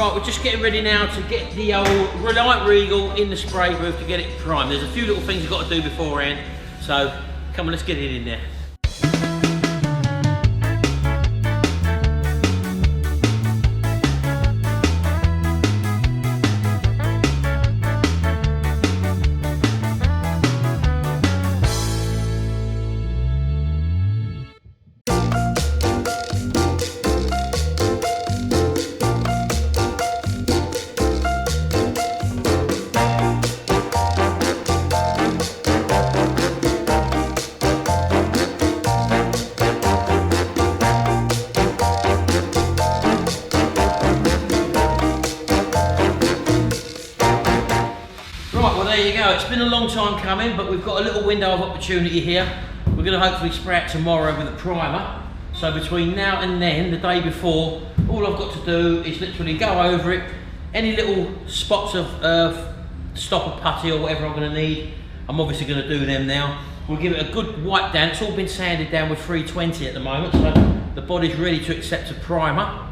Right, we're just getting ready now to get the old Reliant Regal in the spray booth to get it primed. There's a few little things you've got to do beforehand, so come on, let's get it in there. There you go, it's been a long time coming, but we've got a little window of opportunity here. We're going to hopefully spray it tomorrow with a primer. So between now and then, the day before, all I've got to do is literally go over it. Any little spots of stopper putty or whatever I'm going to need, I'm obviously going to do them now. We'll give it a good wipe down. It's all been sanded down with 320 at the moment, so the body's ready to accept a primer.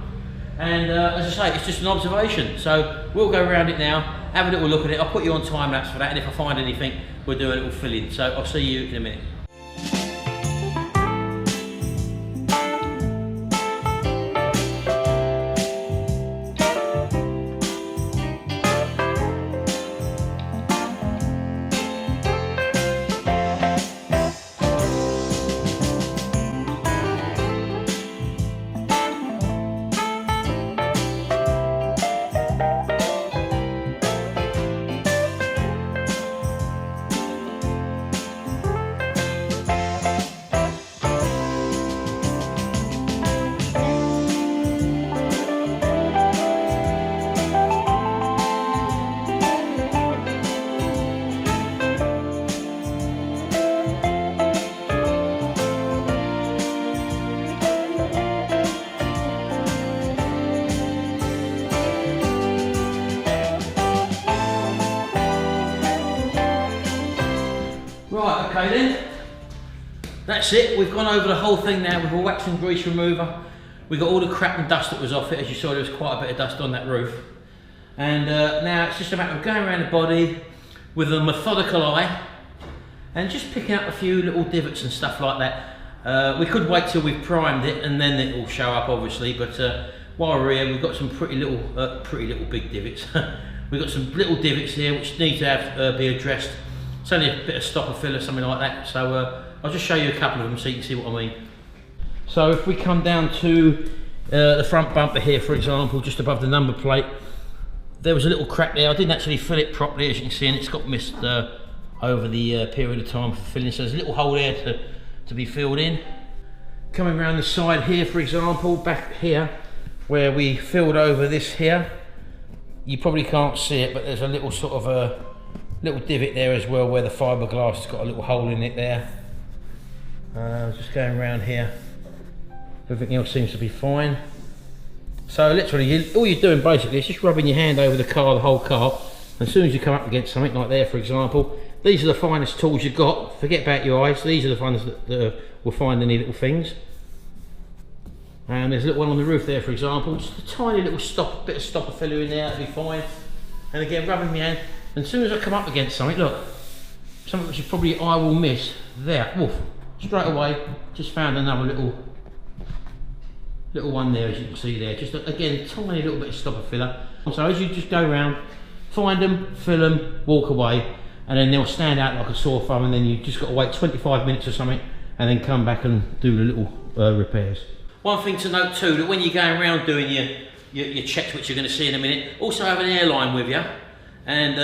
And as I say, it's just an observation. So we'll go around it now, have a little look at it. I'll put you on time lapse for that, and if I find anything, we'll do a little fill in. So I'll see you in a minute. Right, okay then, that's it. We've gone over the whole thing now with a wax and grease remover. We got all the crap and dust that was off it. As you saw, there was quite a bit of dust on that roof. And now it's just a matter of going around the body with a methodical eye and just picking up a few little divots and stuff like that. We could wait till we've primed it and then it will show up, obviously, but while we're here, we've got some pretty little big divots. We've got some little divots here which need to have be addressed. It's only a bit of stopper fill or something like that, so I'll just show you a couple of them so you can see what I mean. So if we come down to the front bumper here, for example, just above the number plate, there was a little crack there. I didn't actually fill it properly, as you can see, and it's got missed over the period of time for filling, so there's a little hole there to be filled in. Coming around the side here, for example, back here, where we filled over this here, you probably can't see it, but there's a little sort of a little divot there as well, where the fiberglass has got a little hole in it there. Just going around here, everything else seems to be fine. So literally, all you're doing basically is just rubbing your hand over the car, the whole car. As soon as you come up against something like there, for example, these are the finest tools you've got. Forget about your eyes, these are the ones that will find any little things. And there's a little one on the roof there, for example, just a tiny little bit of stopper filler in there, that'll be fine. And again, rubbing my hand. And as soon as I come up against something, look, something which is probably I will miss, there, woof, straight away, just found another little one there, as you can see there. Just again, tiny little bit of stopper filler. So as you just go around, find them, fill them, walk away, and then they'll stand out like a sore thumb, and then you've just got to wait 25 minutes or something, and then come back and do the little repairs. One thing to note too, that when you're going around doing your checks, which you're going to see in a minute, also have an airline with you. And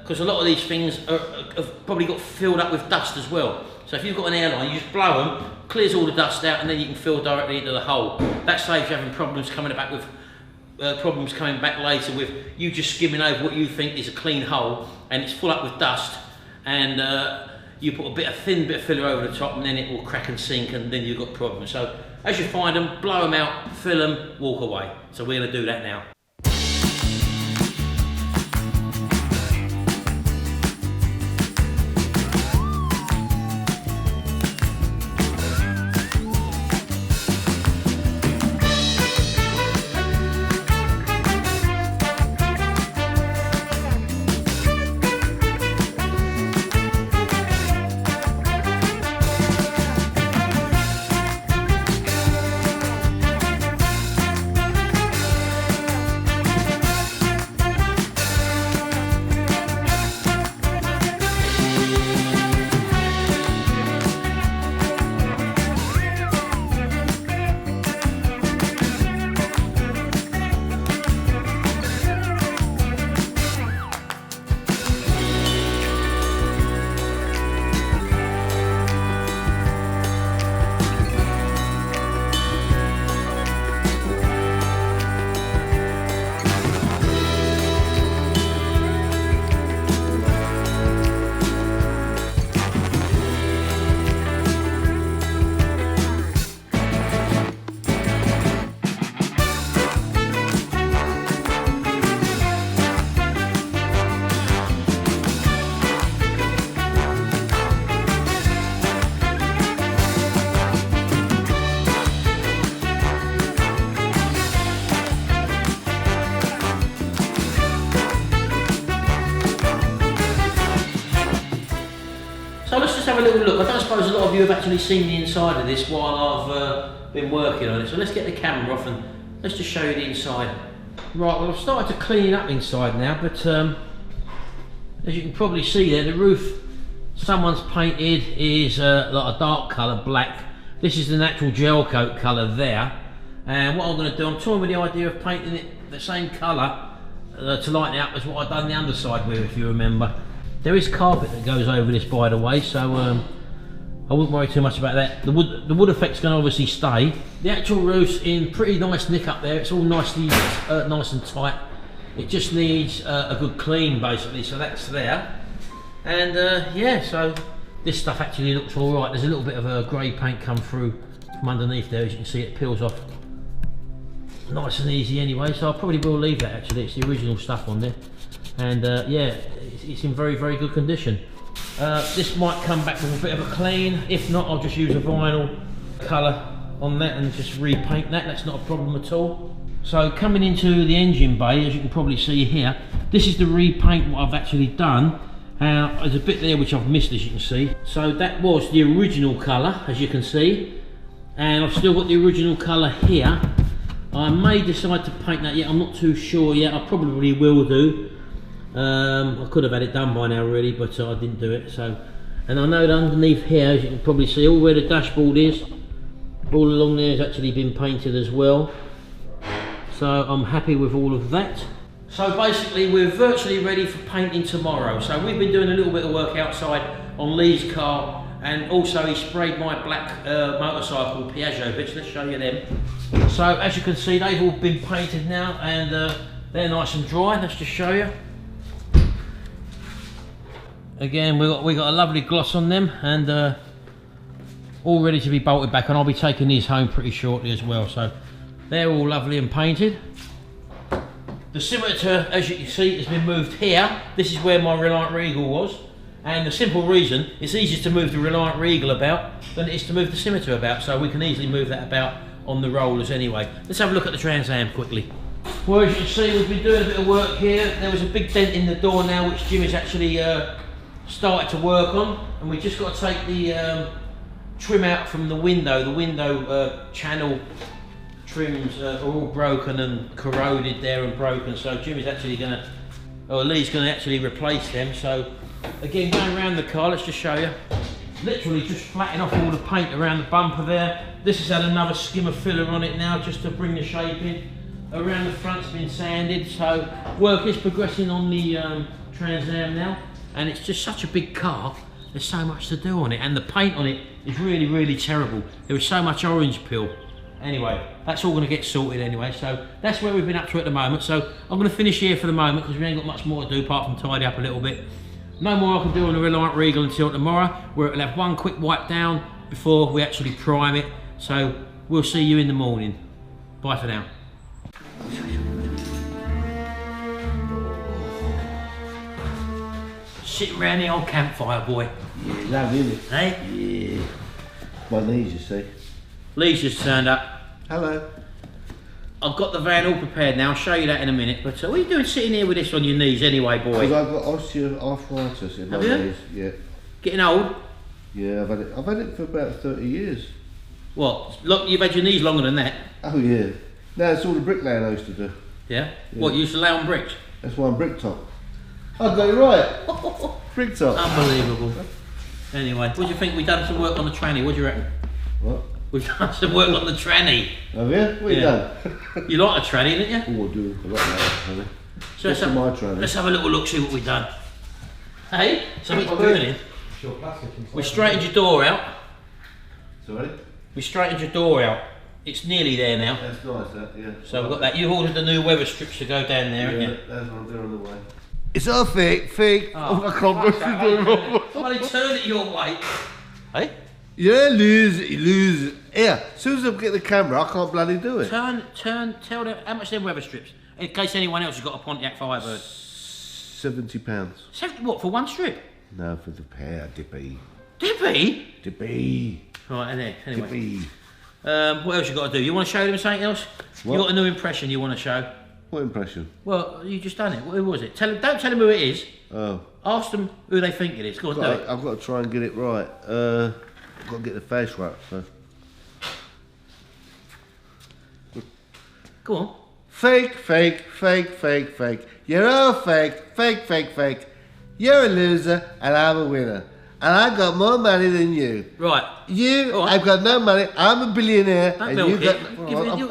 because a lot of these things have probably got filled up with dust as well. So if you've got an airline, you just blow them, clears all the dust out, and then you can fill directly into the hole. That saves you having problems coming back later with you just skimming over what you think is a clean hole, and it's full up with dust, and you put a thin bit of filler over the top, and then it will crack and sink, and then you've got problems. So as you find them, blow them out, fill them, walk away. So we're going to do that now. a little look. I don't suppose a lot of you have actually seen the inside of this while I've been working on it. So let's get the camera off and let's just show you the inside. Right, well I've started to clean it up inside now, but as you can probably see there, the roof someone's painted is like a dark colour, black. This is the natural gel coat colour there. And what I'm going to do, I'm toying with the idea of painting it the same colour to lighten it up as what I've done the underside with, if you remember. There is carpet that goes over this, by the way, so I wouldn't worry too much about that. The wood effect's going to obviously stay. The actual roof's in pretty nice nick up there. It's all nicely nice and tight. It just needs a good clean, basically, so that's there. And yeah, so this stuff actually looks all right. There's a little bit of a grey paint come through from underneath there. As you can see, it peels off nice and easy anyway, so I probably will leave that actually. It's the original stuff on there. And yeah, it's in very, very good condition. This might come back with a bit of a clean. If not, I'll just use a vinyl colour on that and just repaint that. That's not a problem at all. So coming into the engine bay, as you can probably see here, this is the repaint what I've actually done. There's a bit there which I've missed, as you can see. So that was the original colour, as you can see. And I've still got the original colour here. I may decide to paint that yet, I'm not too sure yet. I probably will do. I could have had it done by now really, but I didn't do it. So, and I know that underneath here, as you can probably see, all where the dashboard is, all along there has actually been painted as well. So I'm happy with all of that. So basically we're virtually ready for painting tomorrow. So we've been doing a little bit of work outside on Lee's car, and also he sprayed my black motorcycle Piaggio bits. Let's show you them. So as you can see, they've all been painted now, and they're nice and dry. Let's just show you. Again, we got a lovely gloss on them, and all ready to be bolted back. And I'll be taking these home pretty shortly as well. So they're all lovely and painted. The scimitar, as you can see, has been moved here. This is where my Reliant Regal was. And the simple reason, it's easier to move the Reliant Regal about than it is to move the scimitar about. So we can easily move that about on the rollers anyway. Let's have a look at the Trans Am quickly. Well, as you can see, we've been doing a bit of work here. There was a big dent in the door now, which Jim has actually started to work on. And we just got to take the trim out from the window. The window channel trims are all broken and corroded there and broken. So Jim is actually going to, or Lee's going to actually replace them. So again, going around the car, let's just show you. Literally just flattening off all the paint around the bumper there. This has had another skimmer filler on it now just to bring the shape in. Around the front's been sanded, so work is progressing on the Trans Am now. And it's just such a big car, there's so much to do on it, and the paint on it is really, really terrible. There was so much orange peel. Anyway, that's all going to get sorted anyway, so that's where we've been up to at the moment. So I'm going to finish here for the moment because we ain't got much more to do apart from tidy up a little bit. No more I can do on the Reliant Regal until tomorrow, where it'll have one quick wipe down before we actually prime it. So we'll see you in the morning. Bye for now. Sitting around the old campfire, boy. Yeah, lovely, isn't it? Hey? Yeah. My knees, you see. Lee's just turned up. Hello. I've got the van all prepared now, I'll show you that in a minute. But what are you doing sitting here with this on your knees anyway, boy? Because I've got osteoarthritis in my knees. Yeah. Getting old? Yeah, I've had it for about 30 years. What? Look, you've had your knees longer than that? Oh yeah. No, it's all the bricklaying I used to do. Yeah? What, you used to lay on bricks? That's why I'm brick top. I got it right. Brick top. Unbelievable. Anyway, what do you think? We've done some work on the tranny, what do you reckon? What? We've done some work on the tranny. Have you? What have you done? You like a tranny, didn't you? Oh, I do. I like that tranny. So let's have a little look, see what we've done. Hey, something's burning. We straightened your door out. Sorry? We straightened your door out. It's nearly there now. That's nice, that, yeah. So we've got that. You've ordered the new weather strips to go down there, haven't you? They're on the way. It's all fake. Oh, I can't brush the door. Somebody turn it your way. Hey? Yeah, lose it. Here, as soon as I get the camera, I can't bloody do it. Tell them how much them weather strips, in case anyone else has got a Pontiac Firebird. £70. 70 what, for one strip? No, for the pair, Dippy. Dippy? Dippy. Right, and there, anyway. Dippy. What else you got to do? You want to show them something else? What? You got a new impression you want to show? What impression? Well, you just done it. Who was it? Don't tell them who it is. Oh. Ask them who they think it is. Go on, do it. I've got to try and get it right. I've got to get the face right. So. Go on. Fake, fake, fake, fake, fake. You're all fake, fake, fake, fake. You're a loser and I'm a winner. And I got more money than you. Right. You, I've got no money. I'm a billionaire. Don't and milk you it. got.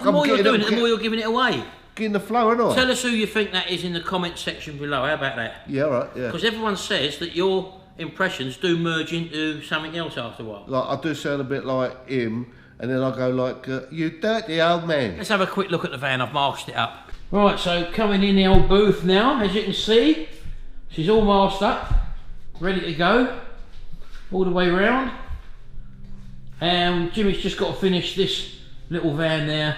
The more you're doing it, the more you're giving it away. Getting the flow, aren't I? Tell us who you think that is in the comment section below. How about that? Yeah, all right, yeah. Because everyone says that your impressions do merge into something else after a while. Like, I do sound a bit like him, and then I go like, you dirty old man. Let's have a quick look at the van. I've masked it up. Right, so coming in the old booth now, as you can see, she's all masked up, ready to go, all the way round. And Jimmy's just got to finish this little van there.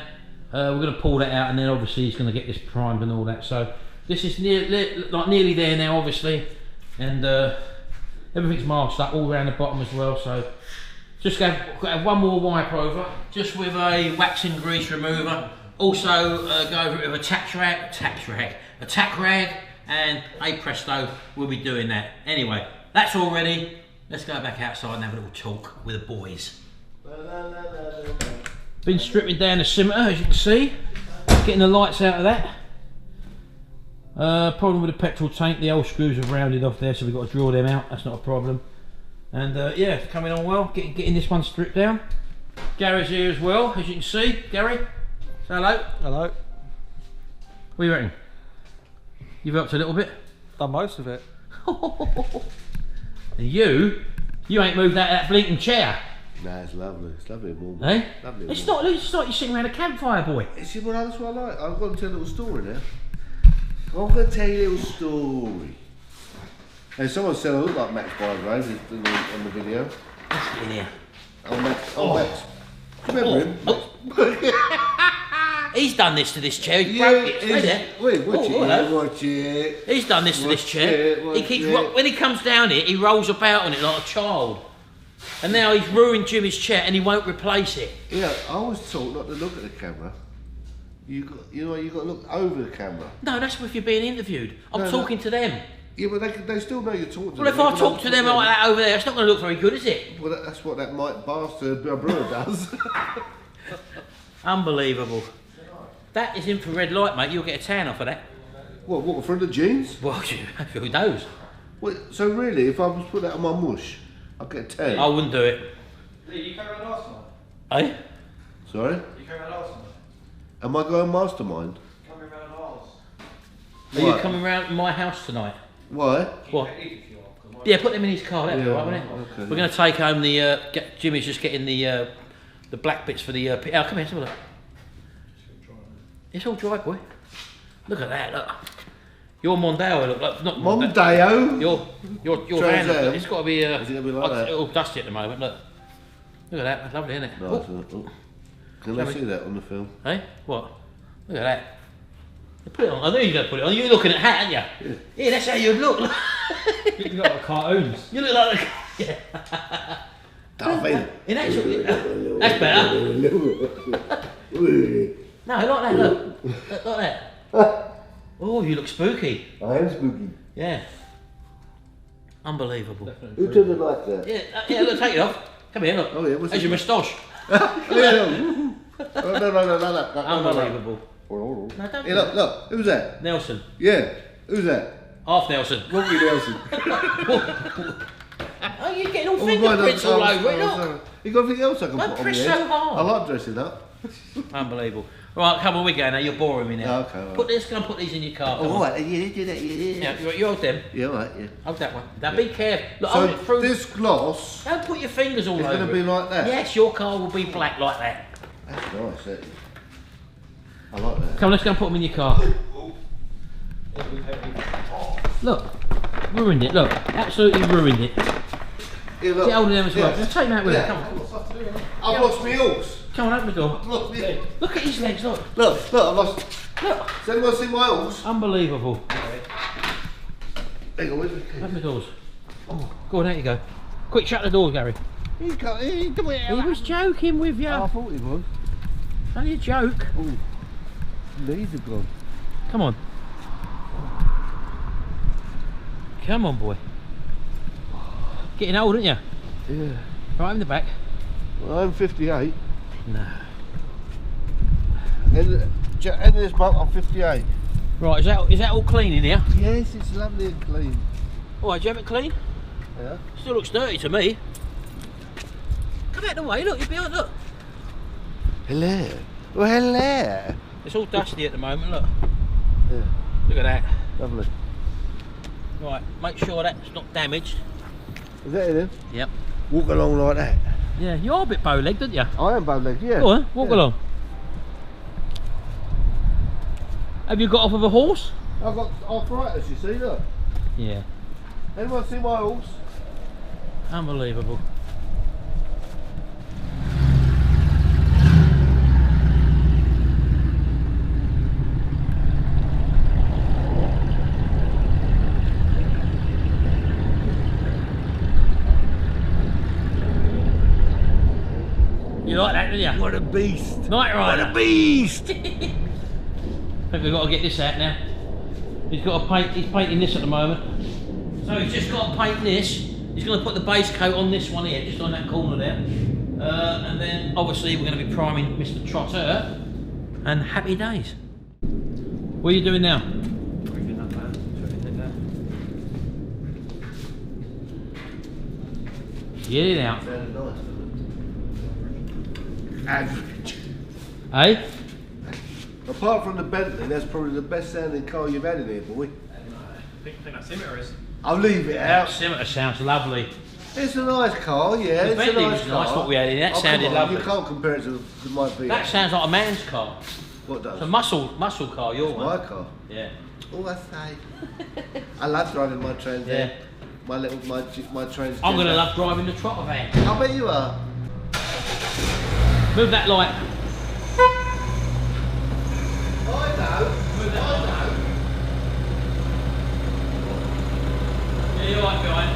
We're going to pull that out, and then obviously he's going to get this primed and all that. So this is nearly there now, obviously, and everything's masked up all around the bottom as well. So just got to have one more wipe over, just with a wax and grease remover. Also go over it with a tack rag, and hey presto, we'll be doing that. Anyway, that's all ready. Let's go back outside and have a little talk with the boys. Been stripping down the scimitar, as you can see, getting the lights out of that. Problem with the petrol tank, the old screws have rounded off there, so we've got to drill them out. That's not a problem. And yeah, it's coming on well. Getting this one stripped down. Gary's here as well, as you can see. Gary, say hello. Hello. What do you reckon? You've helped a little bit. Done most of it. And you ain't moved out of that blinking chair. Nah, it's lovely. It's lovely and warm. Eh? Lovely and It's warm. not like you're sitting around a campfire, boy. See, well, that's what I like. I've got to tell a little story now. I'm going to tell you a little story. Hey, someone said I look like Max Bygrave on the video. Let's get in here. Oh, Max. Oh, Max. Remember him? He's done this to this chair. He broke it. Wait there. Wait, watch hello. it. Watch it. He's done this to this chair. Watch He keeps it. when he comes down here, he rolls about on it like a child. And now he's ruined Jimmy's chair, and he won't replace it. Yeah, I was taught not to look at the camera. You got to look over the camera. No, that's if you're being interviewed. I'm talking to them. Yeah, but they still know you're talking to them. Well, if I talk to them like that over there, it's not going to look very good, is it? Well, that's what that Mike bastard brewer does. Unbelievable. That is infrared light, mate. You'll get a tan off of that. What, for the jeans? Well, who knows? Wait, so really, if I was to put that on my mush, I'd get a tan? I wouldn't do it. Lee, you came around last night? Eh? Sorry? You came around last night? Am I going mastermind? Coming around ours. Are you What? coming round to my house tonight? Why? What? If you are, 'cause Yeah, put them in his car. That'd be Yeah, alright, wouldn't it? okay. We're going to take home the. Jimmy's just getting the black bits for the. Oh, come here, let's have a look. It's all dry, boy. Look at that. Look. Your Mondeo look like not Mondeo? Your van. Trans Am? It's got to be. Is it gonna be like that? It's all dusty at the moment. Look. Look at that. That's lovely, isn't it? Nice, Oh, isn't it? Oh. Can they see that on the film? hey, what? Look at that. You put it on. I knew you were going to put it on. You're looking at hat, aren't you? Yeah, that's how you'd look. You look like cartoons. You look like. Yeah. Darth In actual, that's better. No, like that, look. Like that. Oh, you look spooky. I am spooky. Yeah. Unbelievable. Who took it like that? Yeah, look, take it off. Come here, look. Oh, yeah, what's There's it? your moustache. No. Unbelievable. No, No, don't hey, look, who's that? Nelson. Yeah, who's that? Half Nelson. Rocky Nelson. Oh, you're getting all fingerprints all over it, look. You got anything else I can Don't put on press my head? so hard. I like dressing up. Unbelievable. Right, come on, we're going now. You're boring me now. Okay, all right. Put this, can I put these in your car? Come Oh, on. right, yeah, do that, yeah. Yeah, you hold them. Yeah, all right, yeah. Hold that one. Now be careful. Look, hold it So through. this gloss Don't put your fingers all is over going to be it. like that? Yes, your car will be black like that. That's nice, that is. I like that. Come on, let's go and put them in your car. Look, ruined it. Look, absolutely ruined it. Yeah, look. Get hold of them as well. Yeah. Just take them out with Yeah. it. Come on. I've lost my horse. Come on, open the door. Look, yeah. Look at his legs. Look. Look, I've lost. Look. Has anyone seen my horse? Unbelievable. Hang on, where's the key? Open the doors. Oh, go on, out you go. Quick, shut the doors, Gary. He do it. He was joking with you. I thought he was. Only a joke. Oh, knees have gone. Come on. Come on, boy. Getting old, aren't you? Yeah. Right in the back. Well, I'm 58. No. End of this month, I'm 58. Right, is that all clean in here? Yes, it's lovely and clean. Oh, did you have it clean? Yeah. Still looks dirty to me. Come out the way, look, you're behind, look. Hello. Well, hello. It's all dusty at the moment, look. Yeah. Look at that. Lovely. Right, make sure that's not damaged. Is that it then? Yep. Walk along like that. Yeah, you are a bit bow-legged, aren't you? I am bow-legged, yeah. Go on, walk along. Have you got off of a horse? I've got arthritis, you see, look. Yeah. Anyone see my horse? Unbelievable. You like that, didn't you? What a beast. Night Rider. What a beast. I think we've got to get this out now. He's got to paint, he's painting this at the moment. So he's just got to paint this. He's going to put the base coat on this one here, just on that corner there. And then obviously we're going to be priming Mr. Trotter. And happy days. What are you doing now? Get it out. Sounded nice, doesn't it? Average. Hey? Apart from the Bentley, that's probably the best sounding car you've had in here, boy. I think that Scimitar is. I'll leave it That out. Scimitar sounds lovely. It's a nice car, yeah. The It's Bentley a nice was car. nice what we had in it. That Oh, sounded come on, lovely. You can't compare it to my V8. That sounds like a man's car. What does? It's a muscle car, your It's one. my car. Yeah. Oh, I say. I love driving my Trans. Yeah. My Trans. I'm going to love driving the Trotter van. I bet you are. Move that light. I know. Move that I light. know. Yeah, you're right behind.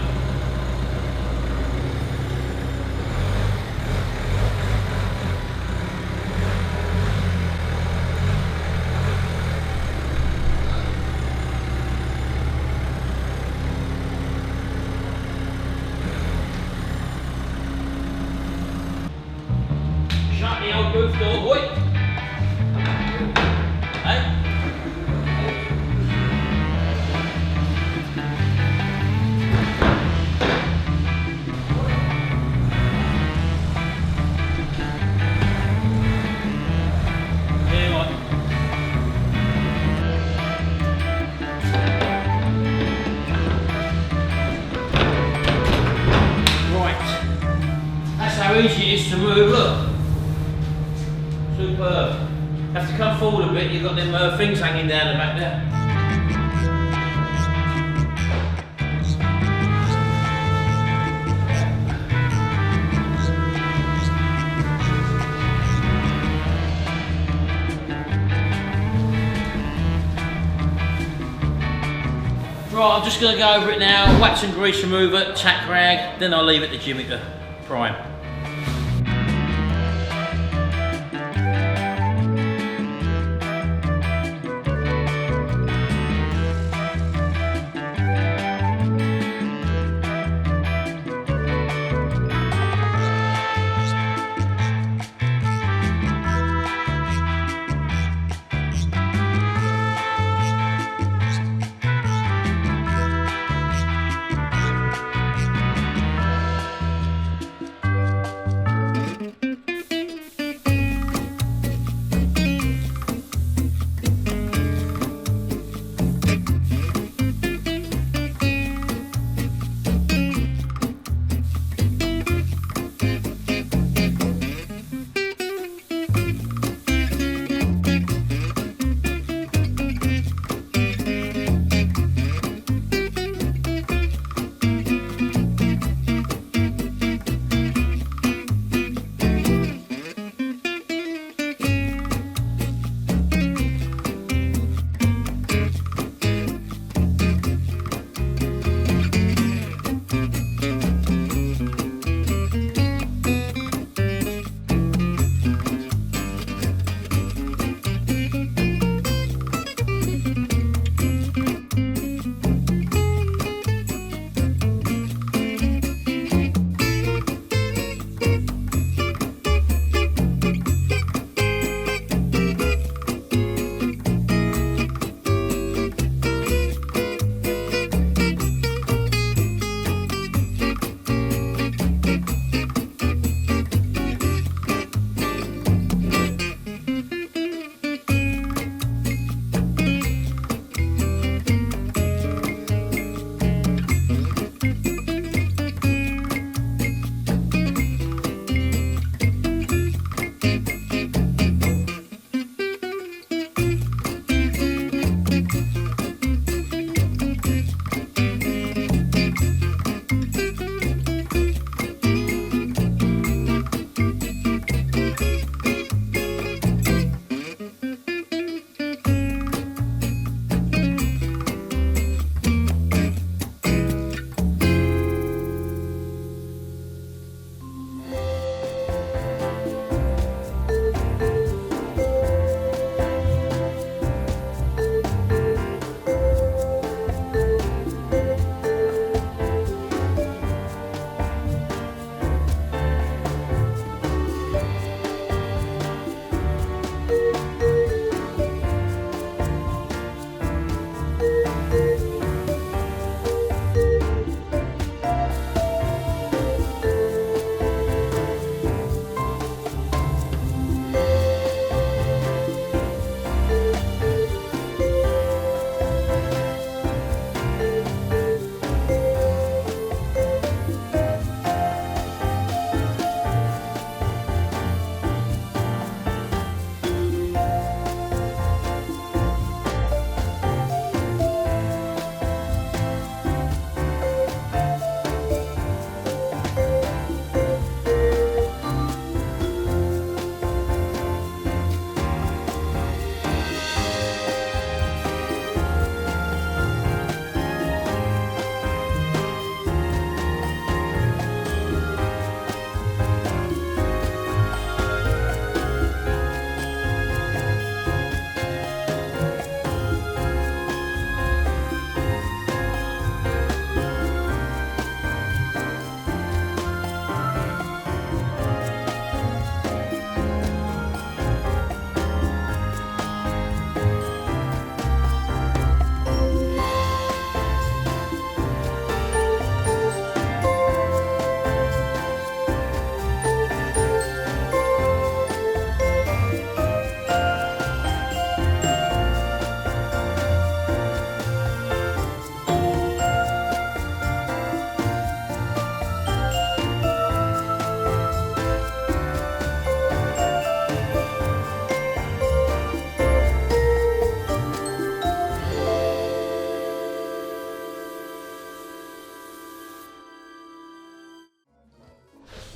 Shut the old roof door, boy. Hey? Yeah, you're right. Right. That's how easy it is to move, look. Superb. Have to come forward a bit, you've got them things hanging down the back there. Right, I'm just going to go over it now, wax and grease remover, tack rag, then I'll leave it to Jimmy to prime.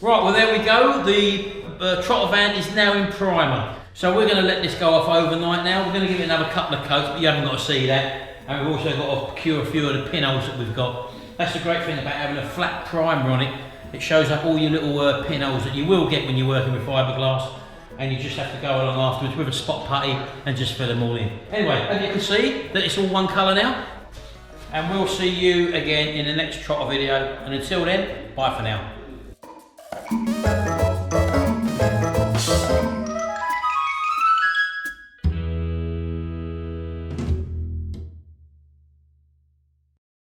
Right, well there we go. The Trotter van is now in primer. So we're going to let this go off overnight now. We're going to give it another couple of coats, but you haven't got to see that. And we've also got to cure a few of the pinholes that we've got. That's the great thing about having a flat primer on it. It shows up all your little pinholes that you will get when you're working with fiberglass. And you just have to go along afterwards with a spot putty and just fill them all in. Anyway, as you can see, that it's all one colour now. And we'll see you again in the next Trotter video. And until then, bye for now.